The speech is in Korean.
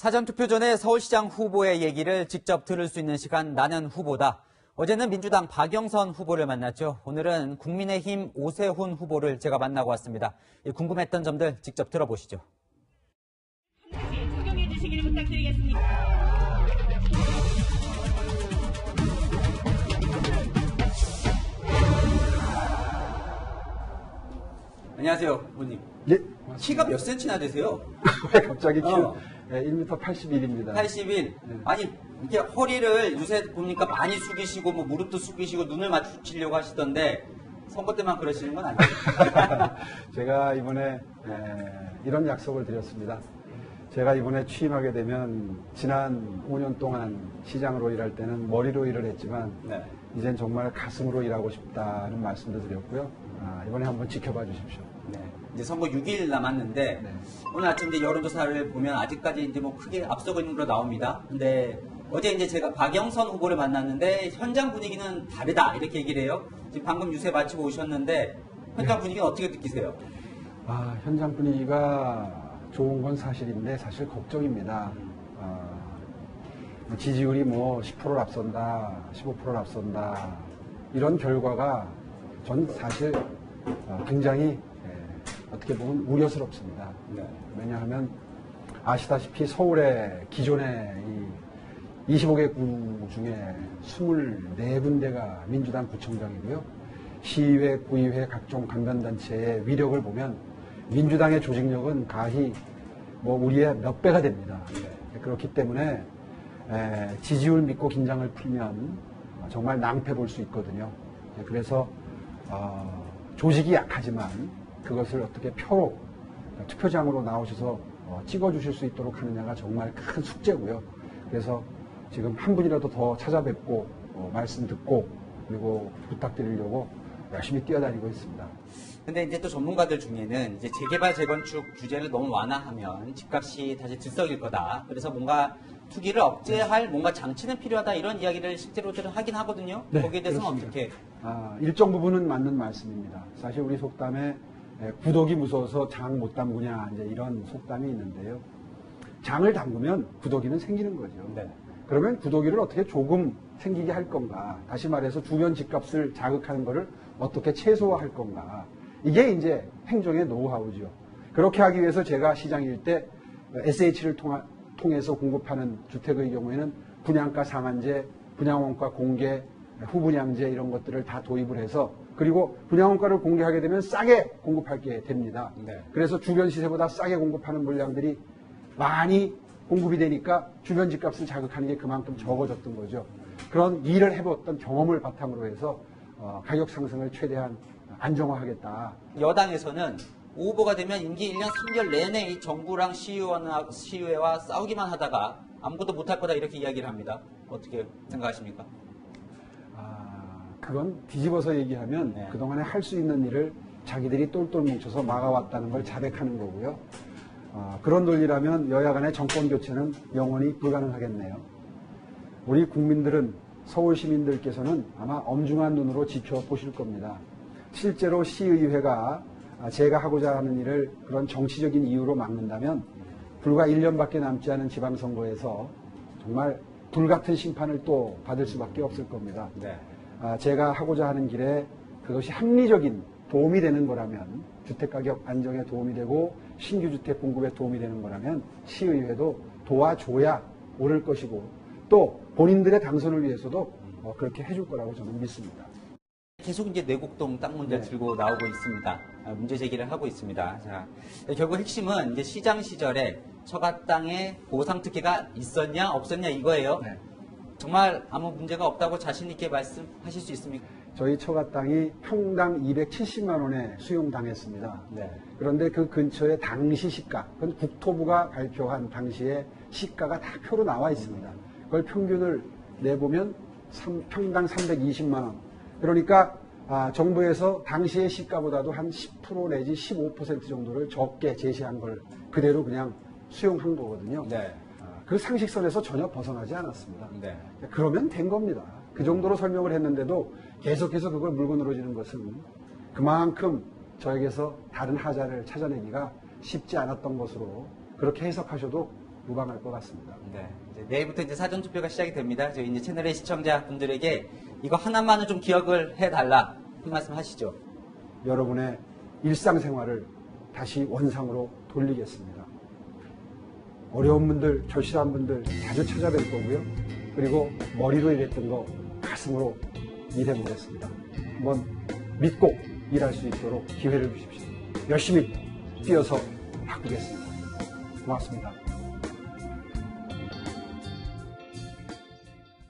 사전투표 전에 서울시장 후보의 얘기를 직접 들을 수 있는 시간 나는 후보다. 어제는 민주당 박영선 후보를 만났죠. 오늘은 국민의힘 오세훈 후보를 제가 만나고 왔습니다. 궁금했던 점들 직접 들어보시죠. 적용해 주시기를 부탁드리겠습니다. 안녕하세요, 후보님. 예. 키가 몇 센치나 되세요? 왜 갑자기 키가 1m 81입니다. 81. 아니, 이게 허리를 요새 보니까 많이 숙이시고, 뭐 무릎도 숙이시고, 눈을 맞추시려고 하시던데, 선거 때만 그러시는 건 아니에요? 제가 이번에 이런 약속을 드렸습니다. 제가 이번에 취임하게 되면 지난 5년 동안 시장으로 일할 때는 머리로 일을 했지만 네. 이젠 정말 가슴으로 일하고 싶다는 말씀도 드렸고요. 이번에 한번 지켜봐 주십시오. 네. 이제 선거 6일 남았는데, 네. 오늘 아침 이제 여론조사를 보면 아직까지 이제 뭐 크게 앞서고 있는 걸로 나옵니다. 근데 어제 이제 제가 박영선 후보를 만났는데 현장 분위기는 다르다 이렇게 얘기를 해요. 지금 방금 유세 마치고 오셨는데 현장 분위기는 어떻게 느끼세요? 현장 분위기가 좋은 건 사실인데 사실 걱정입니다. 지지율이 뭐 10%를 앞선다, 15%를 앞선다 이런 결과가 전 사실 굉장히 어떻게 보면 우려스럽습니다. 네. 왜냐하면 아시다시피 서울의 기존의 이 25개 구 중에 24군데가 민주당 구청장이고요. 시의회, 구의회, 각종 강변단체의 위력을 보면 민주당의 조직력은 가히 뭐 우리의 몇 배가 됩니다. 그렇기 때문에 지지율 믿고 긴장을 풀면 정말 낭패 볼 수 있거든요. 그래서 조직이 약하지만 그것을 어떻게 표로 투표장으로 나오셔서 찍어주실 수 있도록 하느냐가 정말 큰 숙제고요. 그래서 지금 한 분이라도 더 찾아뵙고 말씀 듣고 그리고 부탁드리려고 열심히 뛰어다니고 있습니다. 근데 이제 또 전문가들 중에는 이제 재개발 재건축 규제를 너무 완화하면 집값이 다시 들썩일 거다. 그래서 뭔가 투기를 억제할 뭔가 장치는 필요하다 이런 이야기를 실제로들은 하긴 하거든요. 네, 거기에 대해서는 그렇습니다. 어떻게? 일정 부분은 맞는 말씀입니다. 사실 우리 속담에 구독이 무서워서 장 못 담그냐 이제 이런 속담이 있는데요. 장을 담그면 구더기는 생기는 거죠. 네. 그러면 구더기를 어떻게 조금 생기게 할 건가? 다시 말해서 주변 집값을 자극하는 것을 어떻게 최소화할 건가? 이게 이제 행정의 노하우죠. 그렇게 하기 위해서 제가 시장일 때 SH를 통해서 공급하는 주택의 경우에는 분양가 상한제, 분양원가 공개, 후분양제 이런 것들을 다 도입을 해서 그리고 분양원가를 공개하게 되면 싸게 공급하게 됩니다. 네. 그래서 주변 시세보다 싸게 공급하는 물량들이 많이 공급이 되니까 주변 집값을 자극하는 게 그만큼 적어졌던 거죠. 그런 일을 해봤던 경험을 바탕으로 해서 가격 상승을 최대한 안정화하겠다. 여당에서는 오 후보가 되면 임기 1년 3개월 내내 이 정부랑 시의회와 싸우기만 하다가 아무것도 못할 거다 이렇게 이야기를 합니다. 어떻게 생각하십니까? 그건 뒤집어서 얘기하면 네. 그동안에 할 수 있는 일을 자기들이 똘똘 뭉쳐서 막아왔다는 걸 자백하는 거고요. 그런 논리라면 여야 간의 정권 교체는 영원히 불가능하겠네요. 우리 국민들은 서울 시민들께서는 아마 엄중한 눈으로 지켜보실 겁니다. 실제로 시의회가 제가 하고자 하는 일을 그런 정치적인 이유로 막는다면 불과 1년밖에 남지 않은 지방선거에서 정말 불같은 심판을 또 받을 수밖에 없을 겁니다. 네. 제가 하고자 하는 길에 그것이 합리적인 도움이 되는 거라면 주택가격 안정에 도움이 되고 신규 주택 공급에 도움이 되는 거라면 시의회도 도와줘야 오를 것이고 또 본인들의 당선을 위해서도 그렇게 해줄 거라고 저는 믿습니다. 계속 이제 내곡동 땅 문제를 네. 들고 나오고 있습니다. 문제 제기를 하고 있습니다. 자, 결국 핵심은 이제 시장 시절에 처가 땅에 보상 특혜가 있었냐 없었냐 이거예요. 네. 정말 아무 문제가 없다고 자신 있게 말씀하실 수 있습니까? 저희 처가 땅이 평당 270만 원에 수용당했습니다. 네. 그런데 그 근처에 당시 시가, 그건 국토부가 발표한 당시에 시가가 다 표로 나와 있습니다. 그걸 평균을 내보면 평당 320만 원. 그러니까 정부에서 당시의 시가보다도 한 10% 내지 15% 정도를 적게 제시한 걸 그대로 그냥 수용한 거거든요. 네. 그 상식선에서 전혀 벗어나지 않았습니다. 네. 그러면 된 겁니다. 그 정도로 설명을 했는데도 계속해서 그걸 물고 늘어지는 것은 그만큼 저에게서 다른 하자를 찾아내기가 쉽지 않았던 것으로 그렇게 해석하셔도 무방할 것 같습니다. 네. 이제 내일부터 이제 사전투표가 시작이 됩니다. 저희 이제 채널의 시청자분들에게 이거 하나만은 좀 기억을 해달라. 한 말씀 하시죠. 여러분의 일상생활을 다시 원상으로 돌리겠습니다. 어려운 분들, 절실한 분들 자주 찾아뵐 거고요. 그리고 머리로 일했던 거 가슴으로 일해보겠습니다. 한번 믿고 일할 수 있도록 기회를 주십시오. 열심히 뛰어서 바꾸겠습니다. 고맙습니다.